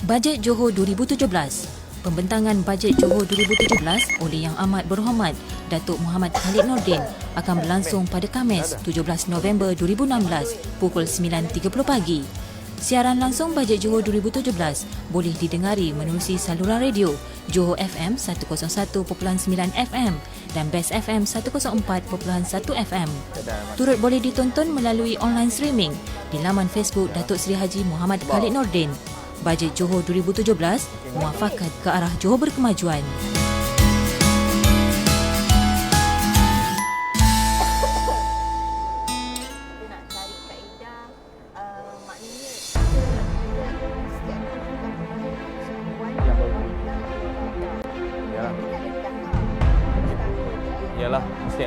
Bajet Johor 2017. Pembentangan Bajet Johor 2017 oleh Yang Amat Berhormat Datuk Muhammad Khalid Nordin akan berlangsung pada Khamis 17 November 2016 pukul 9.30 pagi. Siaran langsung Bajet Johor 2017 boleh didengari menerusi saluran radio Johor FM 101.9 FM dan Best FM 104.1 FM. Turut boleh ditonton melalui online streaming di laman Facebook Datuk Seri Haji Muhammad Khalid Nordin. Bajet Johor 2017 muafakat ke arah Johor berkemajuan. Nak cari kaedah maknanya Yalah, mesti.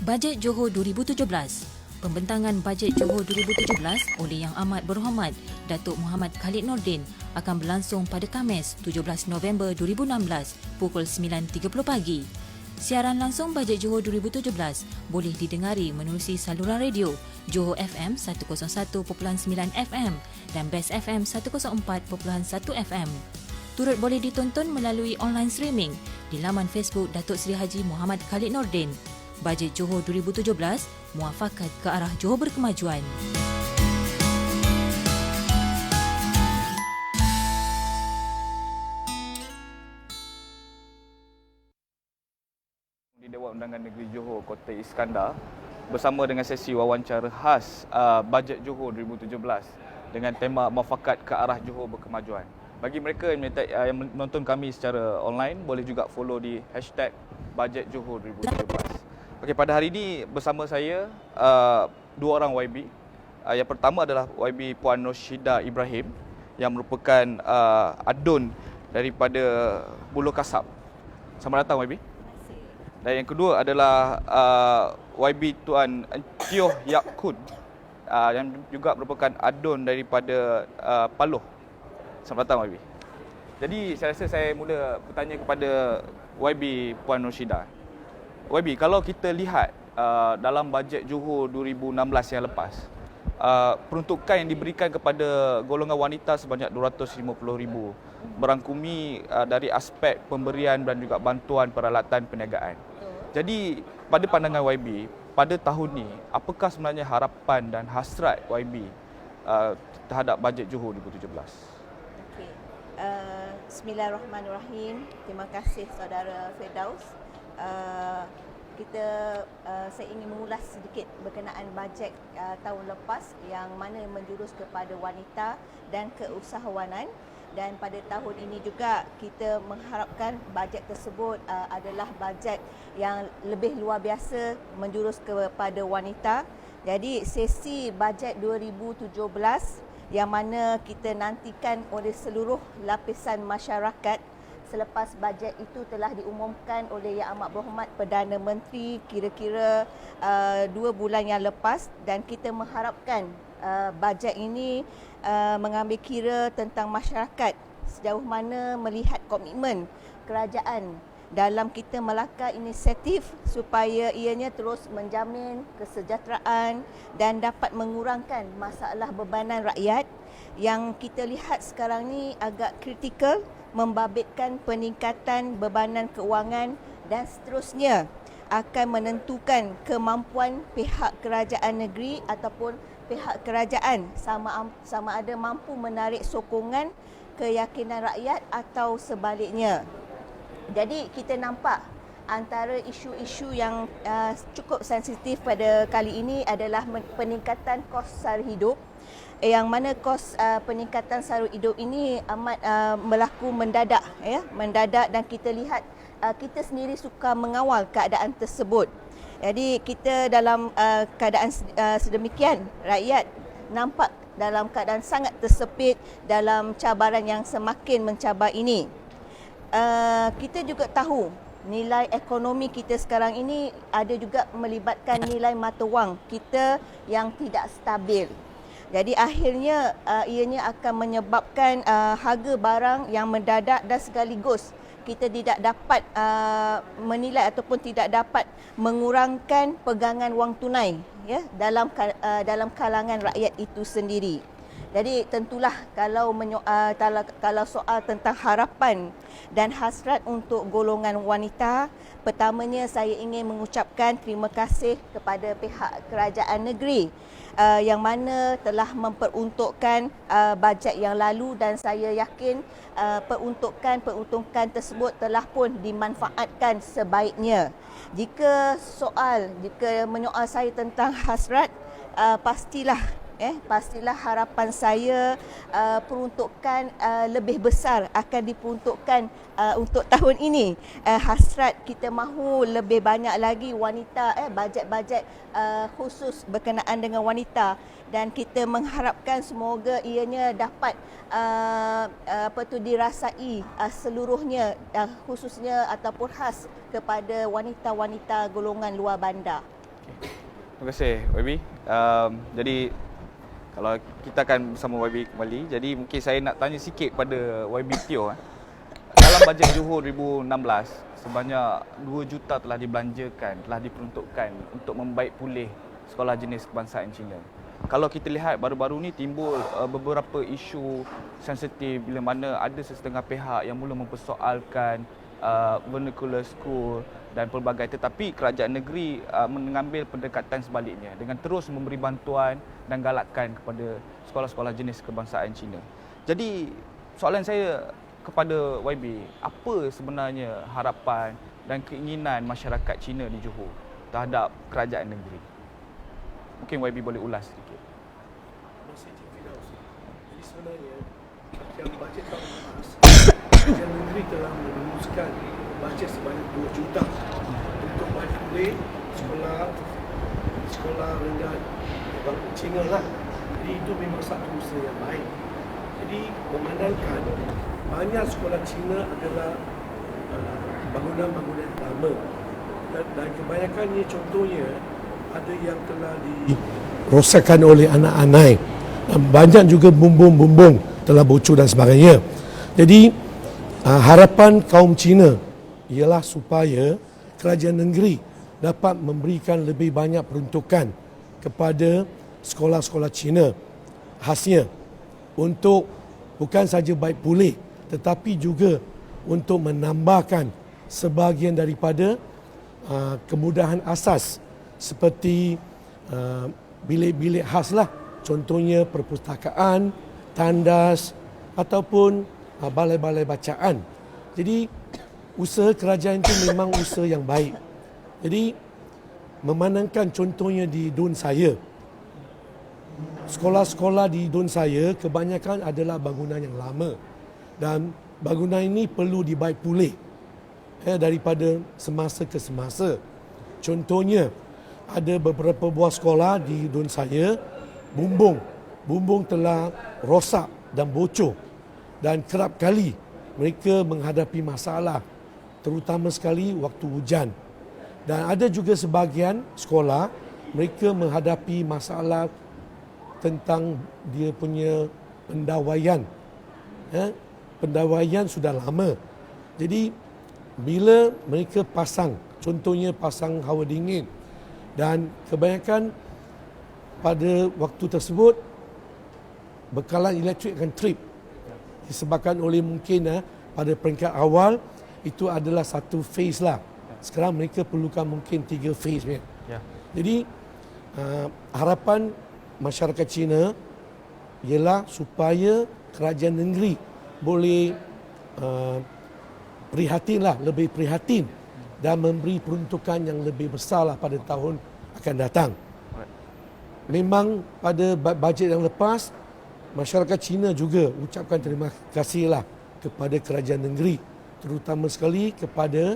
Bajet Johor 2017. Pembentangan Bajet Johor 2017 oleh Yang Amat Berhormat Datuk Muhammad Khalid Nordin akan berlangsung pada Khamis 17 November 2016 pukul 9.30 pagi. Siaran langsung Bajet Johor 2017 boleh didengari menerusi saluran radio Johor FM 101.9 FM dan Best FM 104.1 FM. Turut boleh ditonton melalui online streaming di laman Facebook Datuk Seri Haji Muhammad Khalid Nordin. Bajet Johor 2017, muafakat ke arah Johor berkemajuan. Di Dewan Undangan Negeri Johor Kota Iskandar bersama dengan sesi wawancara khas Bajet Johor 2017 dengan tema muafakat ke arah Johor berkemajuan. Bagi mereka yang menonton kami secara online, boleh juga follow di hashtag Bajet Johor 2017. Okey, pada hari ini bersama saya dua orang YB. Yang pertama adalah YB Puan Noshida Ibrahim yang merupakan adun daripada Buloh Kasab. Selamat datang YB. Dan yang kedua adalah YB Tuan Encioh Yap Kun yang juga merupakan adun daripada Paloh. Selamat datang YB. Jadi saya rasa saya mula bertanya kepada YB Puan Noshida. YB, kalau kita lihat dalam bajet Johor 2016 yang lepas, peruntukan yang diberikan kepada golongan wanita sebanyak 250,000 merangkumi dari aspek pemberian dan juga bantuan peralatan perniagaan. Jadi pada pandangan YB, pada tahun ni, apakah sebenarnya harapan dan hasrat YB terhadap bajet Johor 2017? Okey. Bismillahirrahmanirrahim. Terima kasih saudara Firdaus. Saya ingin mengulas sedikit berkenaan bajet tahun lepas yang mana menjurus kepada wanita dan keusahawanan, dan pada tahun ini juga kita mengharapkan bajet tersebut adalah bajet yang lebih luar biasa menjurus kepada wanita. Jadi sesi bajet 2017 yang mana kita nantikan oleh seluruh lapisan masyarakat selepas bajet itu telah diumumkan oleh Yang Amat Berhormat Perdana Menteri kira-kira 2 bulan yang lepas, dan kita mengharapkan bajet ini mengambil kira tentang masyarakat sejauh mana melihat komitmen kerajaan dalam kita melakar inisiatif supaya ianya terus menjamin kesejahteraan dan dapat mengurangkan masalah bebanan rakyat yang kita lihat sekarang ni agak kritikal, membabitkan peningkatan bebanan keuangan dan seterusnya akan menentukan kemampuan pihak kerajaan negeri ataupun pihak kerajaan sama ada mampu menarik sokongan keyakinan rakyat atau sebaliknya. Jadi kita nampak antara isu-isu yang cukup sensitif pada kali ini adalah peningkatan kos sara hidup, yang mana kos peningkatan sara hidup ini amat berlaku mendadak, dan kita lihat kita sendiri suka mengawal keadaan tersebut. Jadi kita dalam keadaan sedemikian, rakyat nampak dalam keadaan sangat tersepit dalam cabaran yang semakin mencabar ini. Kita juga tahu nilai ekonomi kita sekarang ini ada juga melibatkan nilai mata wang kita yang tidak stabil. Jadi akhirnya ianya akan menyebabkan harga barang yang mendadak dan sekaligus kita tidak dapat menilai ataupun tidak dapat mengurangkan pegangan wang tunai dalam kalangan rakyat itu sendiri. Jadi tentulah kalau soal tentang harapan dan hasrat untuk golongan wanita, pertamanya saya ingin mengucapkan terima kasih kepada pihak kerajaan negeri yang mana telah memperuntukkan bajet yang lalu, dan saya yakin peruntukan tersebut telah pun dimanfaatkan sebaiknya. Jika menyoal saya tentang hasrat, pastilah harapan saya peruntukan lebih besar akan diperuntukkan untuk tahun ini. Hasrat kita mahu lebih banyak lagi wanita, bajet-bajet khusus berkenaan dengan wanita, dan kita mengharapkan semoga ianya dapat dirasai seluruhnya, khususnya ataupun khas kepada wanita-wanita golongan luar bandar. Terima kasih YB. Jadi kalau kita akan bersama YB kembali, jadi mungkin saya nak tanya sikit pada YB Teo. Dalam bajet Johor 2016, sebanyak 2 juta telah dibelanjakan, telah diperuntukkan untuk membaik pulih sekolah jenis kebangsaan Cina. Kalau kita lihat baru-baru ni timbul beberapa isu sensitif bila mana ada sesetengah pihak yang mula mempersoalkan vernacular school dan pelbagai, tetapi kerajaan negeri mengambil pendekatan sebaliknya dengan terus memberi bantuan dan galakan kepada sekolah-sekolah jenis kebangsaan Cina. Jadi soalan saya kepada YB, apa sebenarnya harapan dan keinginan masyarakat Cina di Johor terhadap kerajaan negeri? Mungkin YB boleh ulas sedikit. Jadi sebenarnya yang bajet tahun lepas, kerajaan negeri telah merumuskan bajet sebanyak 2 juta untuk baik pulih sekolah rendah bangsa Cina lah. Jadi itu memang satu usaha yang baik. Jadi memandangkan banyak sekolah Cina adalah bangunan-bangunan lama dan kebanyakannya contohnya ada yang telah dirosakkan oleh anak-anak dan banyak juga bumbung-bumbung telah bocor dan sebagainya. Jadi harapan kaum Cina ialah supaya kerajaan negeri dapat memberikan lebih banyak peruntukan kepada sekolah-sekolah Cina khasnya untuk bukan saja baik pulih tetapi juga untuk menambahkan sebahagian daripada kemudahan asas seperti bilik-bilik khas lah, contohnya perpustakaan, tandas ataupun balai-balai bacaan. Jadi usaha kerajaan itu memang usaha yang baik. Jadi memandangkan contohnya di Dun saya, sekolah-sekolah di Dun saya kebanyakan adalah bangunan yang lama dan bangunan ini perlu dibaik pulih daripada semasa ke semasa. Contohnya ada beberapa buah sekolah di Dun saya, bumbung telah rosak dan bocor dan kerap kali mereka menghadapi masalah terutama sekali waktu hujan. Dan ada juga sebahagian sekolah mereka menghadapi masalah tentang dia punya pendawaian. Pendawaian sudah lama. Jadi bila mereka pasang, contohnya pasang hawa dingin dan kebanyakan pada waktu tersebut bekalan elektrik akan trip disebabkan oleh mungkin pada peringkat awal itu adalah satu phase lah. Sekarang mereka perlukan mungkin 3 phase. Ya. Jadi harapan masyarakat Cina ialah supaya kerajaan negeri boleh lebih prihatin dan memberi peruntukan yang lebih besar lah pada tahun akan datang. Memang pada bajet yang lepas, masyarakat Cina juga ucapkan terima kasihlah kepada kerajaan negeri, terutama sekali kepada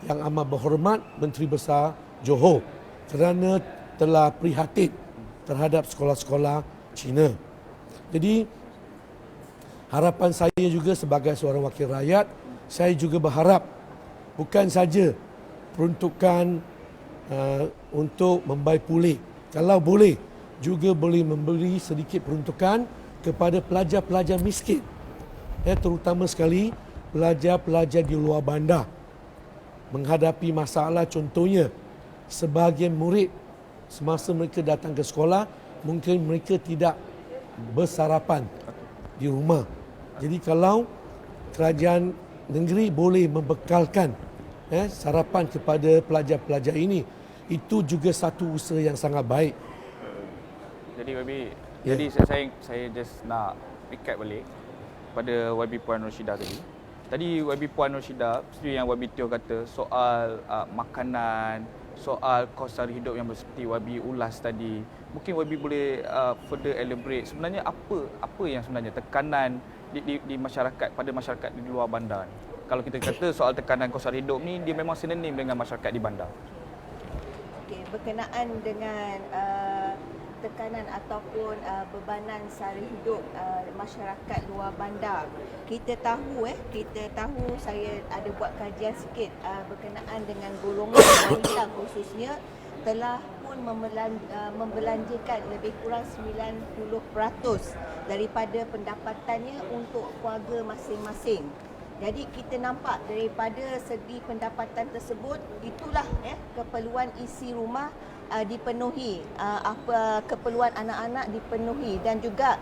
Yang Amat Berhormat Menteri Besar Johor kerana telah prihatin terhadap sekolah-sekolah Cina. Jadi harapan saya juga sebagai seorang wakil rakyat, saya juga berharap bukan saja peruntukan untuk membaik pulih, kalau boleh juga boleh memberi sedikit peruntukan kepada pelajar-pelajar miskin, terutama sekali pelajar-pelajar di luar bandar menghadapi masalah. Contohnya sebahagian murid semasa mereka datang ke sekolah mungkin mereka tidak bersarapan di rumah. Jadi kalau kerajaan negeri boleh membekalkan sarapan kepada pelajar-pelajar ini, itu juga satu usaha yang sangat baik. Jadi YB, Ya. jadi saya just nak recap balik pada YB Puan Roshida tadi. Tadi YB Puan Roshida, seperti yang YB Teo kata, soal makanan, soal kos sara hidup yang seperti YB ulas tadi. Mungkin YB boleh further elaborate sebenarnya apa yang sebenarnya tekanan di masyarakat, pada masyarakat di luar bandar ni. Kalau kita kata soal tekanan kos sara hidup ni, dia memang sinonim dengan masyarakat di bandar. Okey, berkenaan dengan tekanan ataupun bebanan sara hidup masyarakat luar bandar. Kita tahu saya ada buat kajian sikit berkenaan dengan golongan wanita khususnya telah pun membelanjakan lebih kurang 90% daripada pendapatannya untuk keluarga masing-masing. Jadi kita nampak daripada segi pendapatan tersebut, itulah keperluan isi rumah dipenuhi, keperluan anak-anak dipenuhi, dan juga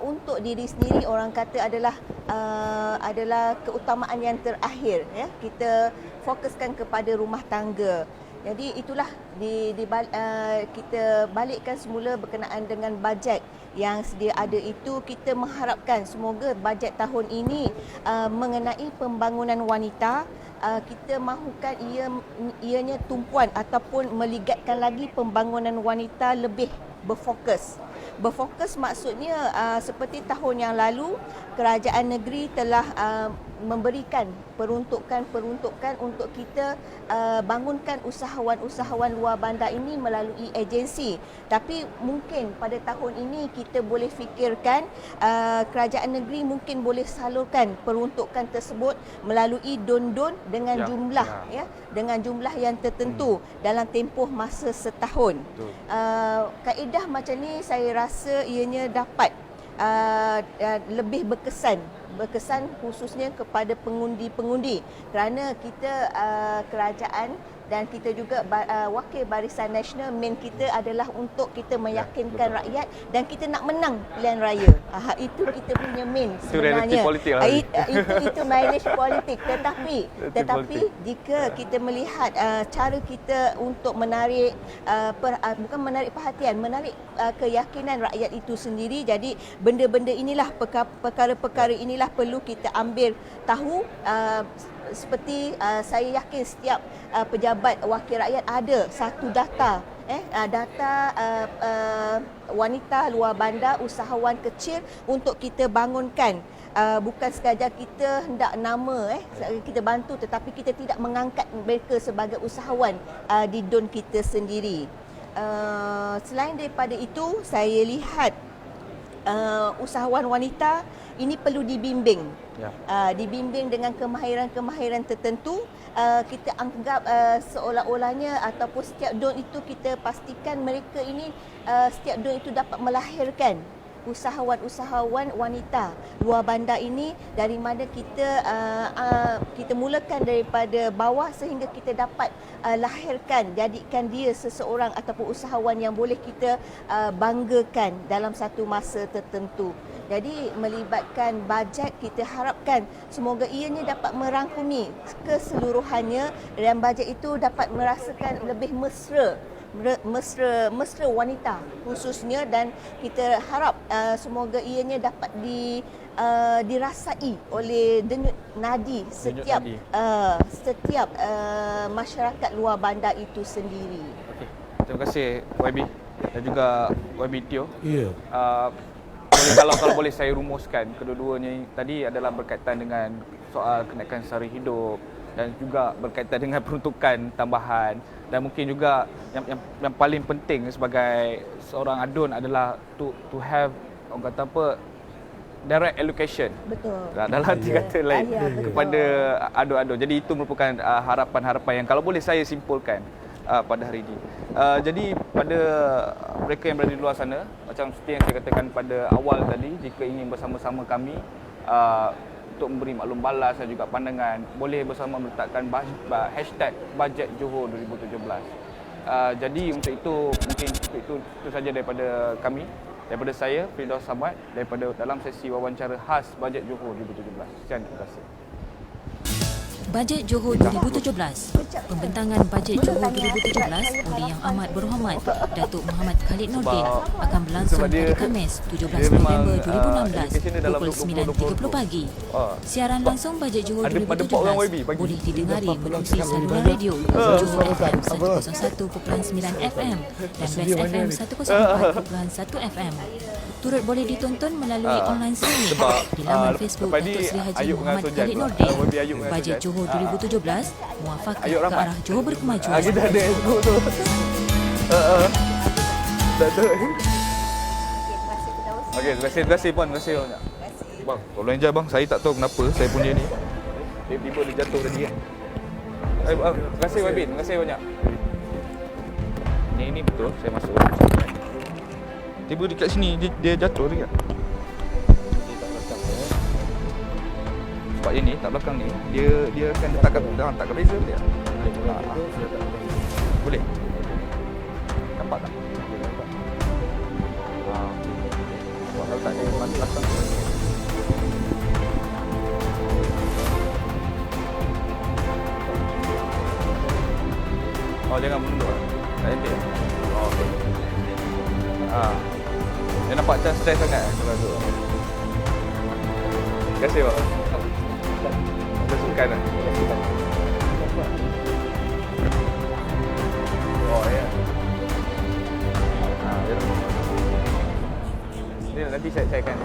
untuk diri sendiri orang kata adalah keutamaan yang terakhir. Kita fokuskan kepada rumah tangga. Jadi itulah kita balikkan semula berkenaan dengan bajet yang sedia ada itu. Kita mengharapkan semoga bajet tahun ini mengenai pembangunan wanita, kita mahukan ianya tumpuan ataupun melibatkan lagi pembangunan wanita lebih berfokus. Berfokus maksudnya seperti tahun yang lalu kerajaan negeri telah memberikan peruntukan untuk kita bangunkan usahawan-usahawan luar bandar ini melalui agensi. Tapi mungkin pada tahun ini kita boleh fikirkan kerajaan negeri mungkin boleh salurkan peruntukan tersebut melalui don-don dengan dengan jumlah yang tertentu dalam tempoh masa setahun. Kaedah macam ni saya rasa ianya dapat lebih berkesan khususnya kepada pengundi-pengundi, kerana kita kerajaan dan kita juga wakil Barisan Nasional, main kita adalah untuk kita meyakinkan rakyat dan kita nak menang pilihan raya. Itu kita punya main sebenarnya. Itu mileage politik. Tetapi jika kita melihat cara kita untuk menarik bukan menarik perhatian, menarik keyakinan rakyat itu sendiri, jadi benda-benda inilah, perkara-perkara inilah perlu kita ambil tahu. Seperti saya yakin setiap pejabat wakil rakyat ada satu data wanita luar bandar, usahawan kecil untuk kita bangunkan. Bukan sekadar kita hendak nama kita bantu, tetapi kita tidak mengangkat mereka sebagai usahawan di don kita sendiri. Selain daripada itu, saya lihat usahawan wanita ini perlu dibimbing. Dibimbing dengan kemahiran-kemahiran tertentu. Kita anggap seolah-olahnya ataupun setiap don itu kita pastikan mereka ini setiap don itu dapat melahirkan usahawan-usahawan wanita luar bandar ini, dari mana kita mulakan daripada bawah sehingga kita dapat lahirkan, jadikan dia seseorang ataupun usahawan yang boleh kita banggakan dalam satu masa tertentu. Jadi melibatkan bajet, kita harapkan semoga ianya dapat merangkumi keseluruhannya dan bajet itu dapat merasakan lebih mesra wanita khususnya, dan kita harap semoga ianya dapat dirasai oleh denyut nadi setiap masyarakat luar bandar itu sendiri. Okey. Terima kasih YB dan juga YB Teo. Kalau boleh saya rumuskan, kedua-duanya tadi adalah berkaitan dengan soal kenaikan sara hidup dan juga berkaitan dengan peruntukan tambahan, dan mungkin juga yang paling penting sebagai seorang adun adalah to have, orang kata apa, direct allocation. Betul. Dalam arti kata lain kepada adun-adun. Jadi itu merupakan harapan-harapan yang kalau boleh saya simpulkan pada hari ini. Jadi pada mereka yang berada di luar sana, macam seperti yang saya katakan pada awal tadi, jika ingin bersama-sama kami untuk memberi maklum balas dan juga pandangan, boleh bersama meletakkan hashtag Bajet Johor 2017. Jadi untuk itu, mungkin itu saja daripada kami, daripada saya, Firdaus Samad, daripada dalam sesi wawancara khas Bajet Johor 2017. Sekian, terima kasih. Bajet Johor 2017. Pembentangan Bajet Johor 2017 oleh Yang Amat Berhormat Datuk Muhammad Khalid Nordin akan berlangsung pada Khamis 17 November 2016 pukul 9.30 pagi. Siaran langsung Bajet Johor 2017 boleh didengari melalui saluran radio Johor FM 101.9 FM dan West FM 104.1 FM. Turut boleh ditonton melalui online streaming di laman Facebook Datuk Seri Haji Muhammad Khalid Nordin. Bajet Johor 2017 muafakat ke arah Johor berkemajuan. Kita ada esok tu. Dah tu. Okey, terima kasih puan, terima kasih banyak. Bang, tolong je bang, saya tak tahu kenapa saya punya ni tiba-tiba dia jatuh tadi kan. Terima kasih YB, terima kasih banyak. Yang ini betul, saya masuk. Tiba dekat sini, dia jatuh dekat. Sebab yang ni, tak belakang ni, dia akan letakkan tak beza dia. Boleh? Nampak tak? Kalau tak ada masa belakang. Oh, jangan menunduk. Tak elok. Oh, okey. Dia nampak macam stres sangat kalau duduk. Terima kasih, Pak. Saya sukan lah. Oh, ya. Ya. Ni nanti saya akan.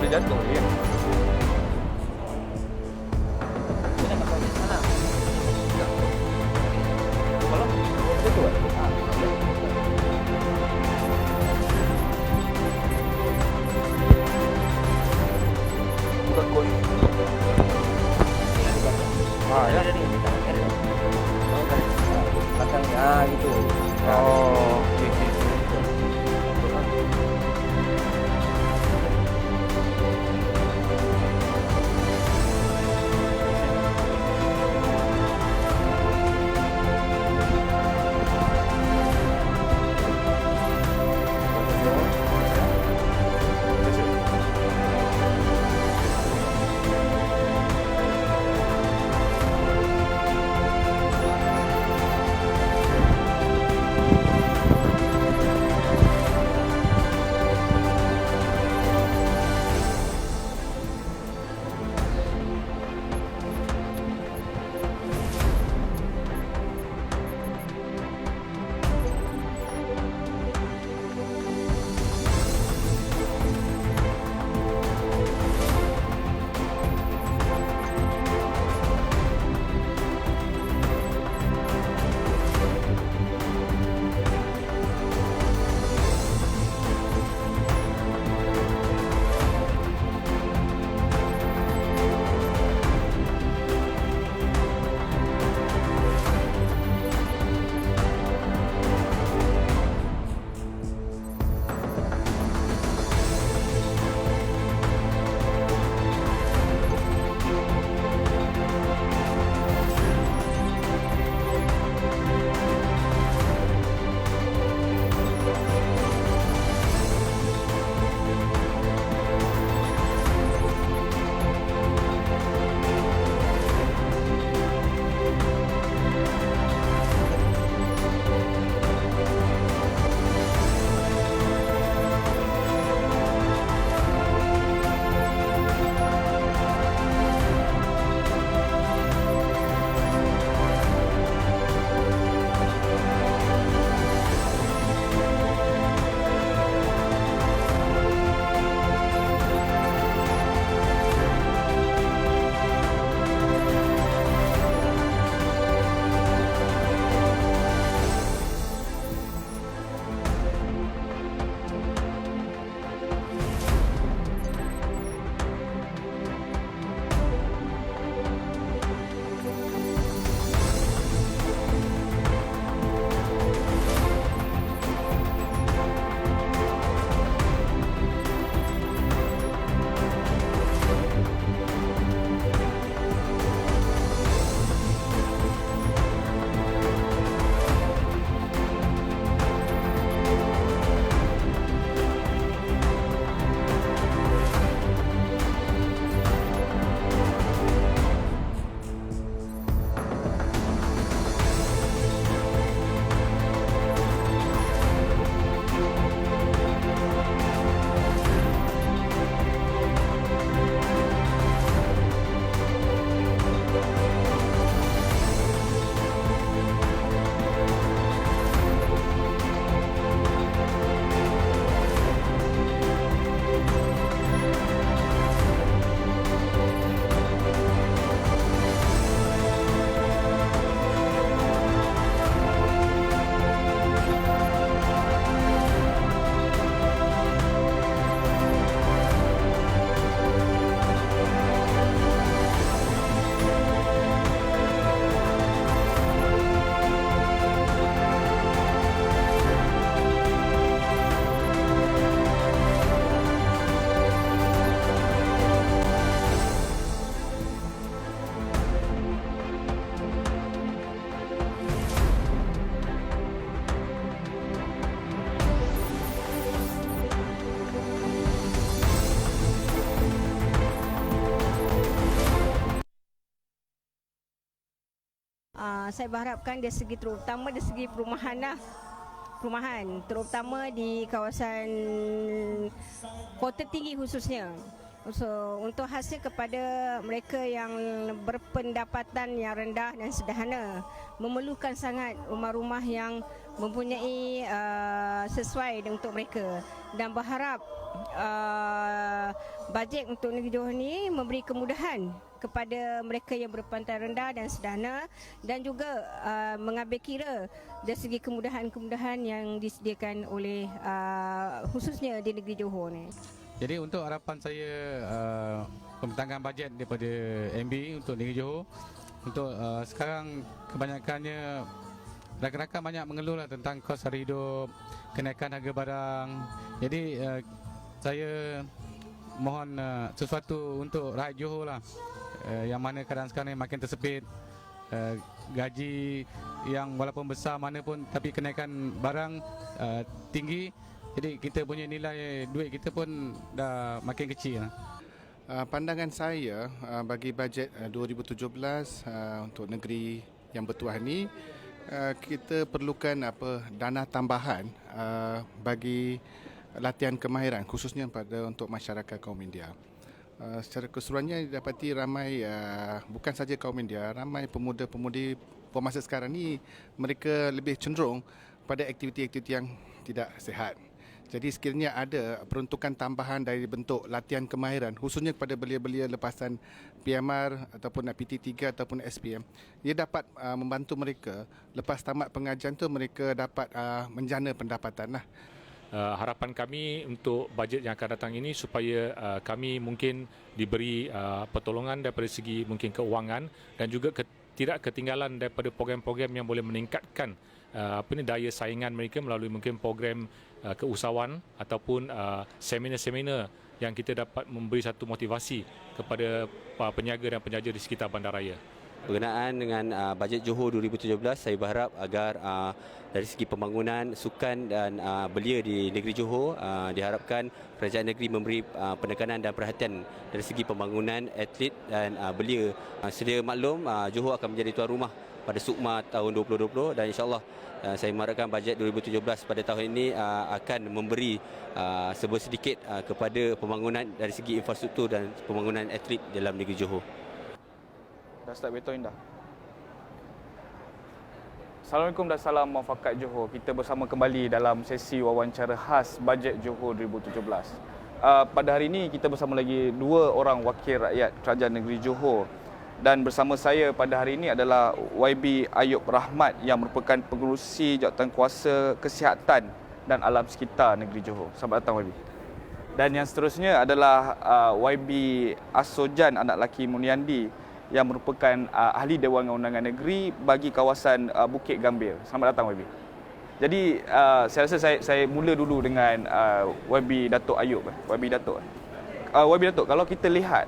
Jatuh dia. Bukan kot. Ya. Belakang gitu. Oh, okey. saya berharapkan dari segi terutama dari segi perumahan terutama di kawasan Kota Tinggi khususnya. So, untuk hasil kepada mereka yang berpendapatan yang rendah dan sederhana, memerlukan sangat rumah-rumah yang mempunyai sesuai untuk mereka, dan berharap bajet untuk negeri Johor ni memberi kemudahan kepada mereka yang berpendapatan rendah dan sederhana, dan juga mengambil kira dari segi kemudahan-kemudahan yang disediakan oleh khususnya di negeri Johor ni. Jadi untuk harapan saya pembentangan bajet daripada MB untuk negeri Johor, untuk sekarang kebanyakannya rakan-rakan banyak mengeluhlah tentang kos hari hidup, kenaikan harga barang. Jadi saya mohon sesuatu untuk rakyat Johor lah, yang mana keadaan sekarang makin tersepit, gaji yang walaupun besar mana pun tapi kenaikan barang tinggi. Jadi kita punya nilai duit kita pun dah makin kecil. Pandangan saya bagi bajet 2017 untuk negeri yang bertuah ini, kita perlukan dana tambahan bagi latihan kemahiran khususnya untuk masyarakat kaum India. Secara keseluruhannya didapati ramai, bukan saja kaum India, ramai pemuda-pemudi pemasa sekarang ni mereka lebih cenderung pada aktiviti-aktiviti yang tidak sihat. Jadi sekiranya ada peruntukan tambahan dari bentuk latihan kemahiran khususnya kepada belia-belia lepasan PMR ataupun PT3 ataupun SPM, ia dapat membantu mereka lepas tamat pengajian tu mereka dapat menjana pendapatan lah. Harapan kami untuk bajet yang akan datang ini supaya kami mungkin diberi pertolongan daripada segi mungkin keuangan dan juga tidak ketinggalan daripada program-program yang boleh meningkatkan daya saingan mereka melalui mungkin program keusahawan ataupun seminar-seminar yang kita dapat memberi satu motivasi kepada para peniaga dan penjaja di sekitar bandaraya. Berkenaan dengan bajet Johor 2017, saya berharap agar dari segi pembangunan sukan dan belia di negeri Johor, diharapkan kerajaan negeri memberi penekanan dan perhatian dari segi pembangunan atlet dan belia. Sedia maklum, Johor akan menjadi tuan rumah pada SUKMA tahun 2020 dan insyaAllah saya mengharapkan bajet 2017 pada tahun ini akan memberi sedikit kepada pembangunan dari segi infrastruktur dan pembangunan atlet dalam negeri Johor. Dah start betul dah. Assalamualaikum dan salam muafakat Johor. Kita bersama kembali dalam sesi wawancara khas bajet Johor 2017. Pada hari ini kita bersama lagi dua orang wakil rakyat kerajaan negeri Johor. Dan bersama saya pada hari ini adalah YB Ayub Rahmat yang merupakan pengerusi Jawatankuasa Kesihatan dan Alam Sekitar negeri Johor. Selamat datang YB. Dan yang seterusnya adalah YB Asojan anak lelaki Muniandi yang merupakan ahli Dewan Undangan Negeri bagi kawasan Bukit Gambir. Selamat datang YB. Jadi saya rasa saya mula dulu dengan YB Datuk Ayub. YB Datuk. YB Datuk, kalau kita lihat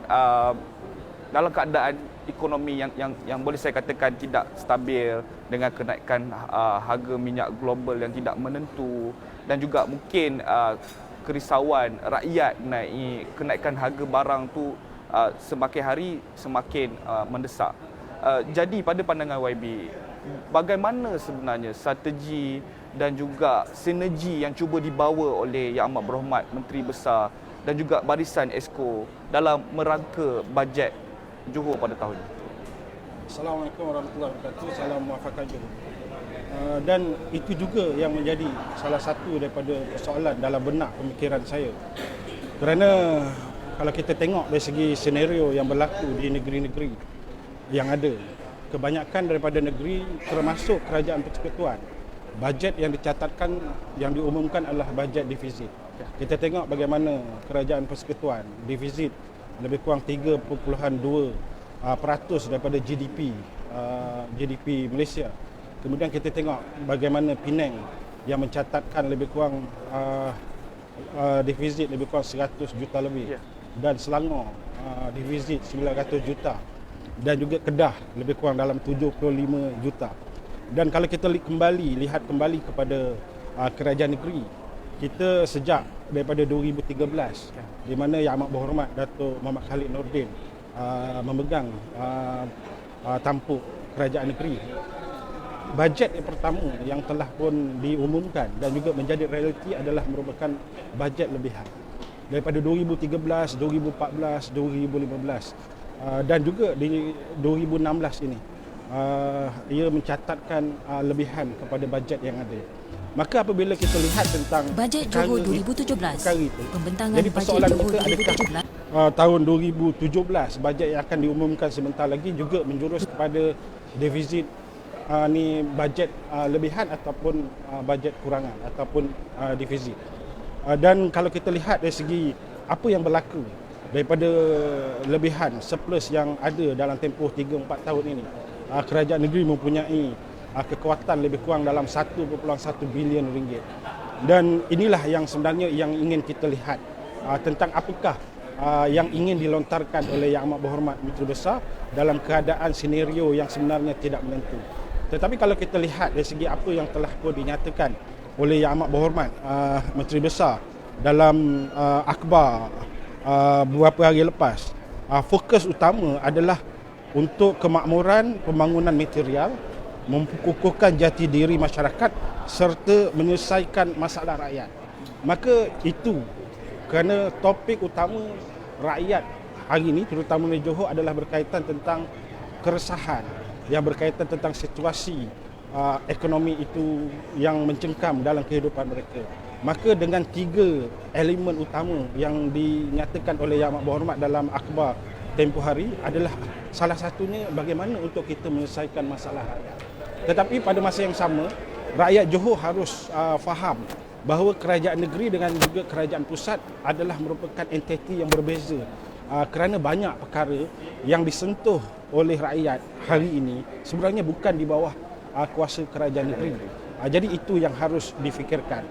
dalam keadaan ekonomi yang boleh saya katakan tidak stabil dengan kenaikan harga minyak global yang tidak menentu dan juga mungkin kerisauan rakyat mengenai kenaikan harga barang tu semakin hari semakin mendesak. Jadi pada pandangan YB, bagaimana sebenarnya strategi dan juga sinergi yang cuba dibawa oleh Yang Amat Berhormat Menteri Besar dan juga Barisan Esko dalam merangka bajet Johor pada tahun ini? Assalamualaikum warahmatullahi wabarakatuh. Salam muafakat Johor. Dan itu juga yang menjadi salah satu daripada persoalan dalam benak pemikiran saya. Kerana kalau kita tengok dari segi senario yang berlaku di negeri-negeri yang ada, kebanyakan daripada negeri termasuk kerajaan persekutuan, bajet yang dicatatkan, yang diumumkan adalah bajet defisit. Kita tengok bagaimana kerajaan persekutuan defisit lebih kurang 3.2% daripada GDP Malaysia. Kemudian kita tengok bagaimana Penang yang mencatatkan lebih kurang defisit lebih kurang 100 juta lebih. Dan Selangor defisit 900 juta. Dan juga Kedah lebih kurang dalam 75 juta. Dan kalau kita lihat kembali kepada kerajaan negeri, kita sejak daripada 2013 di mana Yang Amat Berhormat Datuk Muhammad Khalid Nordin memegang tampuk kerajaan negeri, bajet yang pertama yang telah pun diumumkan dan juga menjadi realiti adalah merupakan bajet lebihan daripada 2013, 2014, 2015 dan juga di 2016 ini ia mencatatkan lebihan kepada bajet yang ada. Maka apabila kita lihat tentang Bajet Johor 2017, pembentangan jadi bajet persoalan Johor kita adakah 2017 tahun 2017 bajet yang akan diumumkan sebentar lagi juga menjurus kepada defisit ni bajet lebihan ataupun bajet kurangan ataupun defisit. Dan kalau kita lihat dari segi apa yang berlaku daripada lebihan surplus yang ada dalam tempoh 3-4 tahun ini, kerajaan negeri mempunyai kekuatan lebih kurang dalam 1.1 bilion ringgit. Dan inilah yang sebenarnya yang ingin kita lihat tentang apakah yang ingin dilontarkan oleh Yang Amat Berhormat Menteri Besar dalam keadaan senario yang sebenarnya tidak menentu. Tetapi kalau kita lihat dari segi apa yang telah pun dinyatakan oleh Yang Amat Berhormat Menteri Besar dalam akhbar beberapa hari lepas, fokus utama adalah untuk kemakmuran pembangunan material, memkukuhkan jati diri masyarakat serta menyelesaikan masalah rakyat. Maka itu kerana topik utama rakyat hari ini terutama di Johor adalah berkaitan tentang keresahan yang berkaitan tentang situasi ekonomi itu yang mencengkam dalam kehidupan mereka. Maka dengan 3 elemen utama yang dinyatakan oleh Yang Amat Berhormat dalam akhbar tempoh hari adalah salah satunya bagaimana untuk kita menyelesaikan masalah rakyat. Tetapi pada masa yang sama, rakyat Johor harus faham bahawa kerajaan negeri dengan juga kerajaan pusat adalah merupakan entiti yang berbeza. Kerana banyak perkara yang disentuh oleh rakyat hari ini sebenarnya bukan di bawah kuasa kerajaan negeri. Jadi itu yang harus difikirkan.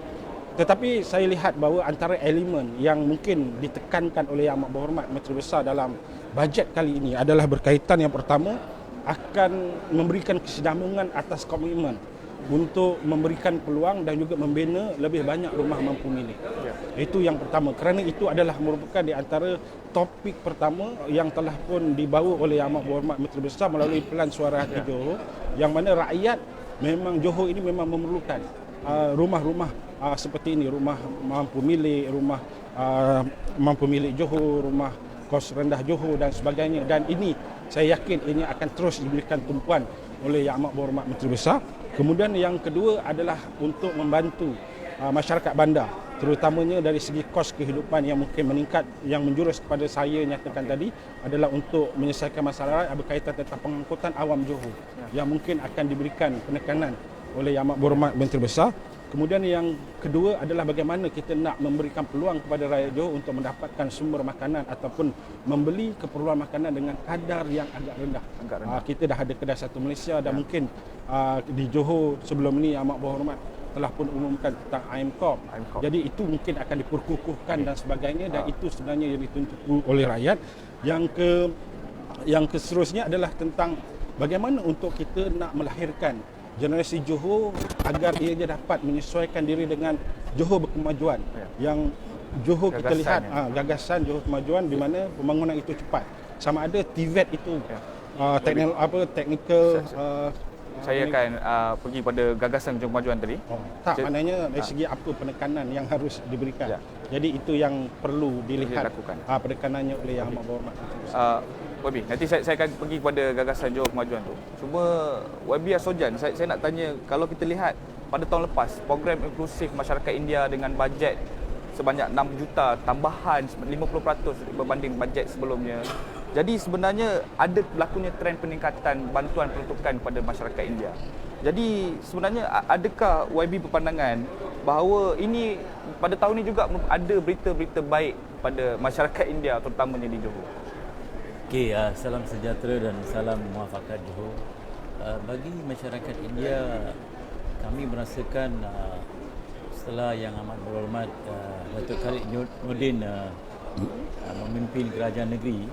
Tetapi saya lihat bahawa antara elemen yang mungkin ditekankan oleh Yang Amat Berhormat Menteri Besar dalam bajet kali ini adalah berkaitan yang pertama akan memberikan kesinambungan atas komitmen untuk memberikan peluang dan juga membina lebih banyak rumah mampu milik. Itu yang pertama. Kerana itu adalah merupakan di antara topik pertama yang telah pun dibawa oleh Yang Amat Berhormat Menteri Besar melalui Pelan Suara Hati Johor, yang mana rakyat memang Johor ini memang memerlukan rumah-rumah seperti ini, rumah mampu milik, rumah mampu milik Johor, rumah kos rendah Johor dan sebagainya. Dan ini saya yakin ini akan terus diberikan tumpuan oleh Yang Amat Berhormat Menteri Besar. Kemudian yang kedua adalah untuk membantu masyarakat bandar, terutamanya dari segi kos kehidupan yang mungkin meningkat, yang menjurus kepada saya nyatakan tadi adalah untuk menyelesaikan masalah berkaitan tentang pengangkutan awam Johor yang mungkin akan diberikan penekanan oleh Yang Amat Berhormat Menteri Besar. Kemudian yang kedua adalah bagaimana kita nak memberikan peluang kepada rakyat Johor untuk mendapatkan sumber makanan ataupun membeli keperluan makanan dengan kadar yang agak rendah. Kita dah ada kedai satu Malaysia dan mungkin di Johor sebelum ini Yang Amat Berhormat telah pun umumkan tentang IMCOP. Jadi itu mungkin akan diperkukuhkan dan sebagainya, dan itu sebenarnya yang dituntut oleh rakyat. Yang seterusnya adalah tentang bagaimana untuk kita nak melahirkan generasi Johor agar ia dapat menyesuaikan diri dengan Johor berkemajuan. Yang Johor kita lihat gagasan Johor kemajuan di mana pembangunan itu cepat. Sama ada TVET itu technical saya akan pergi pada gagasan Johor kemajuan tadi. Maknanya dari segi apa penekanan yang harus diberikan. Jadi itu yang perlu dilihat penekanannya oleh Yang Amat Berhormat. YB, nanti saya akan pergi kepada gagasan Johor kemajuan tu. Cuma YB Asojan, saya nak tanya, kalau kita lihat pada tahun lepas, program inklusif masyarakat India dengan bajet sebanyak 6 juta tambahan 50% berbanding bajet sebelumnya. Jadi sebenarnya ada berlakunya trend peningkatan bantuan peruntukan kepada masyarakat India. Jadi sebenarnya adakah YB berpandangan bahawa ini pada tahun ini juga ada berita-berita baik pada masyarakat India terutamanya di Johor? Okey, salam sejahtera dan salam muafakat Johor. Bagi masyarakat India, kami merasakan setelah Yang Amat Berhormat Datuk Khalid Nordin memimpin kerajaan negeri,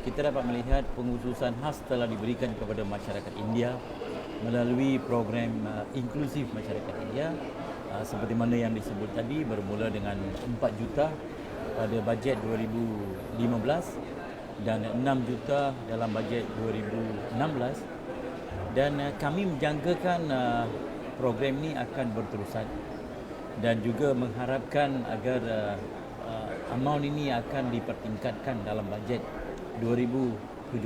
kita dapat melihat pengkhususan khas telah diberikan kepada masyarakat India melalui program inklusif masyarakat India seperti mana yang disebut tadi, bermula dengan 4 juta pada bajet 2015 dan 6 juta dalam bajet 2016 Dan kami menjangkakan program ini akan berterusan dan juga mengharapkan agar amount ini akan dipertingkatkan dalam bajet 2017.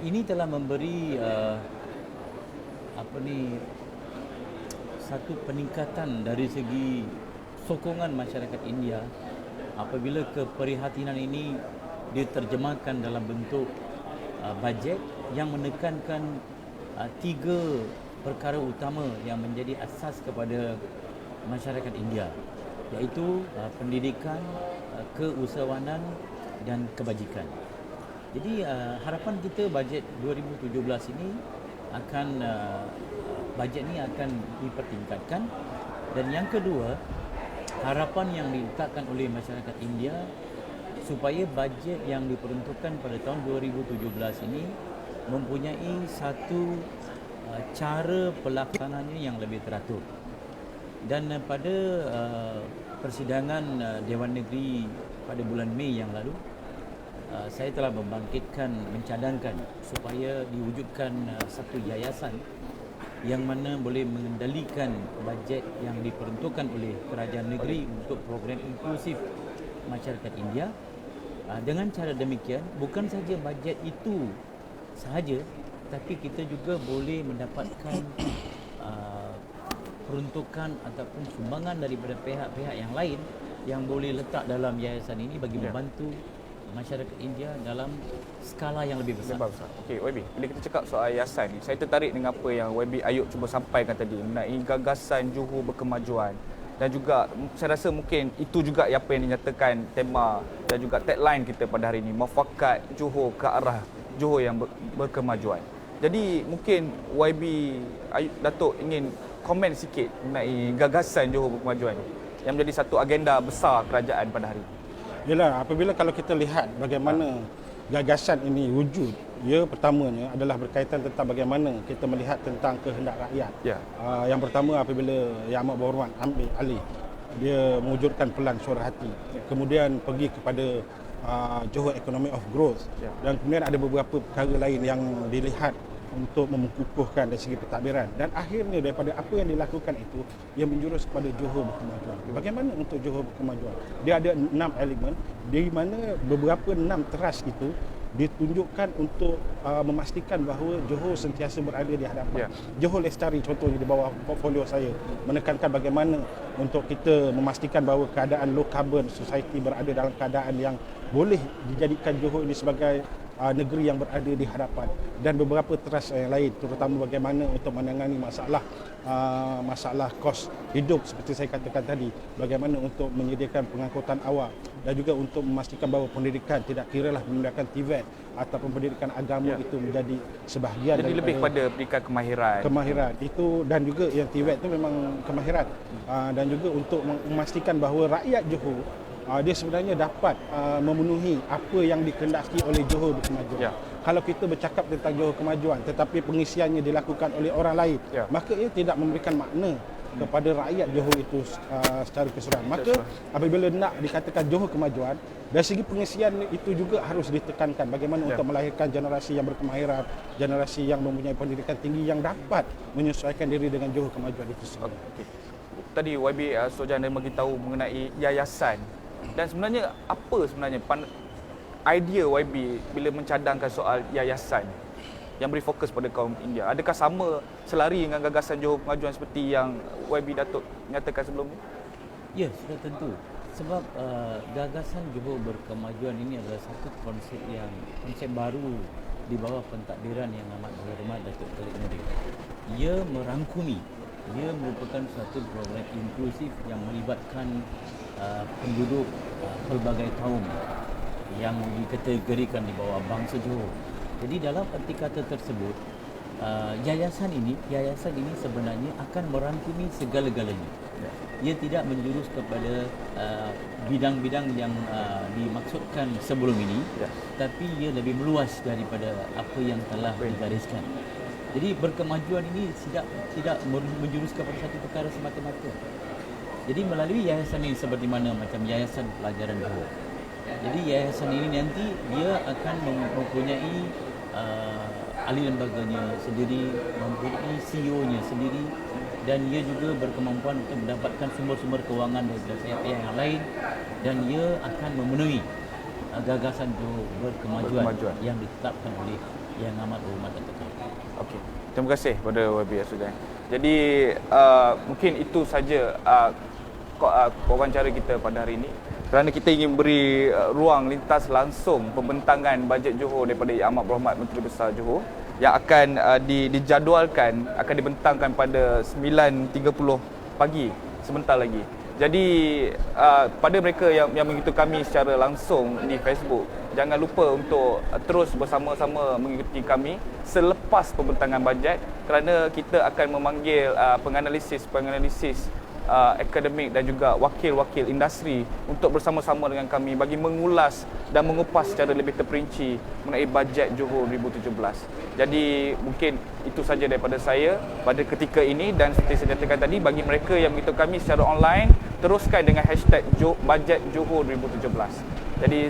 Ini telah memberi satu peningkatan dari segi sokongan masyarakat India apabila keprihatinan ini diterjemahkan dalam bentuk bajet yang menekankan 3 perkara utama yang menjadi asas kepada masyarakat India, iaitu pendidikan, keusahawanan dan kebajikan. Jadi harapan kita bajet 2017 ini akan bajet ini akan dipertingkatkan. Dan yang kedua, harapan yang diletakkan oleh masyarakat India supaya bajet yang diperuntukkan pada tahun 2017 ini mempunyai satu cara pelaksanaannya yang lebih teratur. Dan pada persidangan Dewan Negeri pada bulan Mei yang lalu, saya telah mencadangkan supaya diwujudkan satu yayasan yang mana boleh mengendalikan bajet yang diperuntukkan oleh kerajaan negeri untuk program inklusif masyarakat India. Dengan cara demikian, bukan saja bajet itu sahaja, tapi kita juga boleh mendapatkan peruntukan ataupun sumbangan daripada pihak-pihak yang lain yang boleh letak dalam yayasan ini bagi membantu masyarakat India dalam skala yang lebih besar. Okey, YB, bila kita cakap soal yayasan ni, saya tertarik dengan apa yang YB Ayub cuba sampaikan tadi mengenai gagasan Johor berkemajuan. Dan juga saya rasa mungkin itu juga apa yang dinyatakan tema dan juga tagline kita pada hari ini, muafakat Johor ke arah Johor yang berkemajuan. Jadi mungkin YB Ayub Datuk ingin komen sikit mengenai gagasan Johor berkemajuan yang menjadi satu agenda besar kerajaan pada hari ini. Yalah, apabila kalau kita lihat bagaimana gagasan ini wujud, ia pertamanya adalah berkaitan tentang bagaimana kita melihat tentang kehendak rakyat. Yang pertama apabila Yang Amat Berhormat Amir Ali dia mewujudkan pelan suara hati, kemudian pergi kepada Johor Economy of Growth, dan kemudian ada beberapa perkara lain yang dilihat untuk mengukuhkan dari segi pentadbiran, dan akhirnya daripada apa yang dilakukan itu yang menjurus kepada Johor berkemajuan. Bagaimana untuk Johor berkemajuan? Dia ada 6 elemen di mana beberapa 6 teras itu ditunjukkan untuk memastikan bahawa Johor sentiasa berada di hadapan. Johor Lestari contohnya di bawah portfolio saya menekankan bagaimana untuk kita memastikan bahawa keadaan low carbon society berada dalam keadaan yang boleh dijadikan Johor ini sebagai negeri yang berada di hadapan, dan beberapa teras yang lain, terutama bagaimana untuk menangani masalah kos hidup seperti saya katakan tadi, bagaimana untuk menyediakan pengangkutan awam, dan juga untuk memastikan bahawa pendidikan tidak kiralah menggunakan TVET ataupun pendidikan agama itu menjadi sebahagian. Jadi lebih kepada pendidikan kemahiran itu, dan juga yang TVET itu memang kemahiran, dan juga untuk memastikan bahawa rakyat Johor dia sebenarnya dapat memenuhi apa yang dikehendaki oleh Johor berkemajuan. Kalau kita bercakap tentang Johor kemajuan tetapi pengisiannya dilakukan oleh orang lain, maka ia tidak memberikan makna kepada rakyat Johor itu secara keseluruhan. Maka apabila nak dikatakan Johor kemajuan, dari segi pengisian itu juga harus ditekankan bagaimana untuk melahirkan generasi yang berkemahiran, generasi yang mempunyai pendidikan tinggi yang dapat menyesuaikan diri dengan Johor kemajuan itu sendiri. Tadi YB Sojana beritahu mengenai yayasan. Dan sebenarnya apa idea YB bila mencadangkan soal yayasan yang beri fokus pada kaum India? Adakah sama selari dengan gagasan Johor Kemajuan seperti yang YB Datuk nyatakan sebelum ini? Ya, sudah tentu. Sebab gagasan Johor Berkemajuan ini adalah satu konsep baru di bawah pentadbiran Yang Amat Berhormat Datuk Khalid Nordin. Ia merangkumi, ia merupakan satu program inklusif yang melibatkan penduduk pelbagai kaum yang dikategorikan di bawah bangsa Johor. Jadi dalam erti kata tersebut, yayasan ini sebenarnya akan merangkumi segala-galanya. Ia tidak menjurus kepada bidang-bidang yang dimaksudkan sebelum ini, tapi ia lebih meluas daripada apa yang telah digariskan. Jadi berkemajuan ini tidak menjurus kepada satu perkara semata-mata. Jadi melalui yayasan ini seperti mana macam Yayasan Pelajaran Johor. Jadi yayasan ini nanti dia akan mempunyai ahli lembaganya sendiri, mempunyai CEO-nya sendiri, dan ia juga berkemampuan untuk mendapatkan sumber-sumber kewangan dari pihak-pihak yang lain, dan ia akan memenuhi gagasan Johor berkemajuan yang ditetapkan oleh Yang Amat Berhormat Datuk Khalid. Okey. Terima kasih kepada YB Yasuddin. Jadi mungkin itu saja wawancara kita pada hari ini. Kerana kita ingin beri ruang lintas langsung pembentangan bajet Johor daripada Yang Amat Berhormat Menteri Besar Johor yang akan dijadualkan akan dibentangkan pada 9.30 pagi sebentar lagi. Jadi pada mereka yang mengikuti kami secara langsung di Facebook, jangan lupa untuk terus bersama-sama mengikuti kami selepas pembentangan bajet kerana kita akan memanggil penganalisis akademik dan juga wakil-wakil industri untuk bersama-sama dengan kami bagi mengulas dan mengupas secara lebih terperinci mengenai bajet Johor 2017. Jadi mungkin itu saja daripada saya pada ketika ini, dan seperti saya nyatakan tadi, bagi mereka yang mengikuti kami secara online, teruskan dengan hashtag bajet Johor 2017. Jadi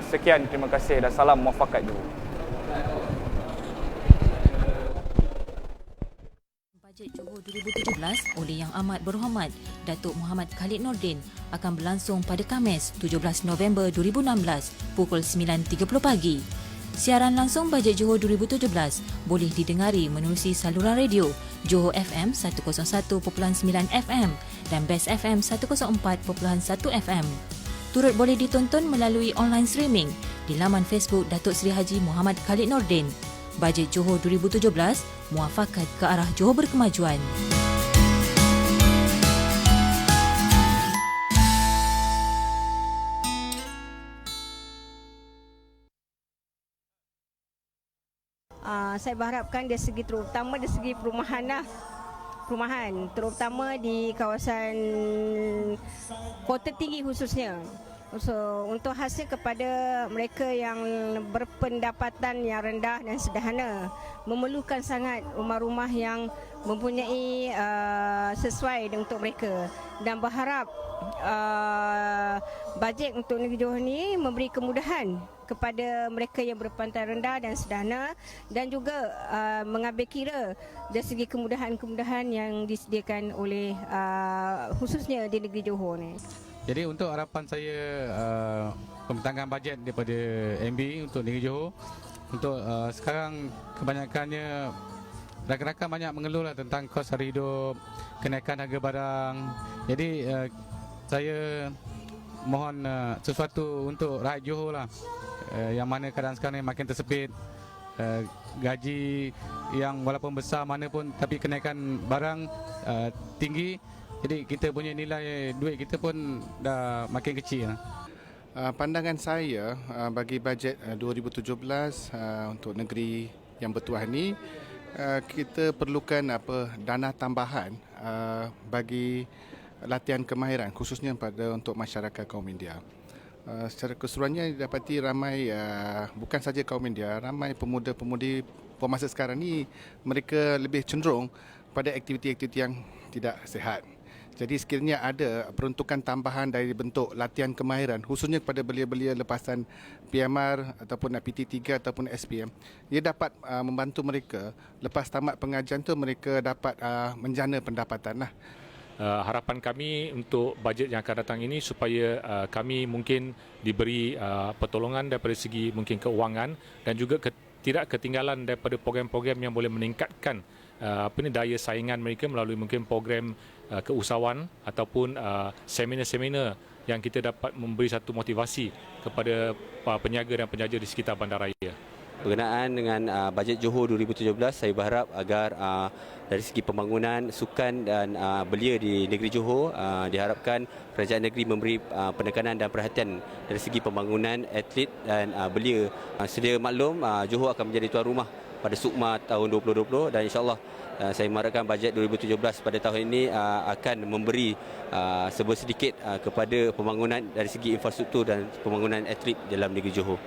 sekian, terima kasih dan salam muafakat Johor. Bajet Johor 2017 oleh Yang Amat Berhormat Datuk Muhammad Khalid Nordin akan berlangsung pada Khamis 17 November 2016 pukul 9.30 pagi. Siaran langsung Bajet Johor 2017 boleh didengari menerusi saluran radio Johor FM 101.9 FM dan Best FM 104.1 FM. Turut boleh ditonton melalui online streaming di laman Facebook Datuk Seri Haji Muhammad Khalid Nordin. Bajet Johor 2017, muafakat ke arah Johor berkemajuan. Saya berharapkan dari segi terutama dari segi perumahan, terutama di kawasan Kota Tinggi khususnya. So, untuk hasil kepada mereka yang berpendapatan yang rendah dan sederhana, memerlukan sangat rumah-rumah yang mempunyai sesuai untuk mereka, dan berharap bajet untuk negeri Johor ini memberi kemudahan kepada mereka yang berpendapatan rendah dan sederhana, dan juga mengambil kira dari segi kemudahan-kemudahan yang disediakan oleh khususnya di negeri Johor ni. Jadi untuk harapan saya pembentangan bajet daripada MB untuk negeri Johor, untuk sekarang kebanyakannya rakan-rakan banyak mengeluhlah tentang kos hari hidup, kenaikan harga barang. Jadi saya mohon sesuatu untuk rakyat Johor lah, yang mana keadaan sekarang ni makin tersepit, gaji yang walaupun besar mana pun tapi kenaikan barang tinggi. Jadi kita punya nilai duit kita pun dah makin kecil. Pandangan saya bagi bajet 2017 untuk negeri yang bertuah ini, kita perlukan dana tambahan bagi latihan kemahiran khususnya untuk masyarakat kaum India. Secara keseluruhannya didapati ramai bukan saja kaum India, ramai pemuda-pemudi pemasa sekarang ni mereka lebih cenderung pada aktiviti-aktiviti yang tidak sihat. Jadi sekiranya ada peruntukan tambahan dari bentuk latihan kemahiran khususnya kepada belia-belia lepasan PMR ataupun PT3 ataupun SPM, ia dapat membantu mereka lepas tamat pengajian tu mereka dapat menjana pendapatan lah. Harapan kami untuk bajet yang akan datang ini supaya kami mungkin diberi pertolongan daripada segi mungkin keuangan dan juga tidak ketinggalan daripada program-program yang boleh meningkatkan daya saingan mereka melalui mungkin program keusahawan ataupun seminar-seminar yang kita dapat memberi satu motivasi kepada peniaga dan penjaja di sekitar bandaraya. Berkenaan dengan bajet Johor 2017, saya berharap agar dari segi pembangunan sukan dan belia di negeri Johor, diharapkan kerajaan negeri memberi penekanan dan perhatian dari segi pembangunan atlet dan belia. Sedia maklum, Johor akan menjadi tuan rumah pada SUKMA tahun 2020 dan insyaAllah saya mengharapkan bajet 2017 pada tahun ini akan memberi sedikit kepada pembangunan dari segi infrastruktur dan pembangunan atlet dalam negeri Johor.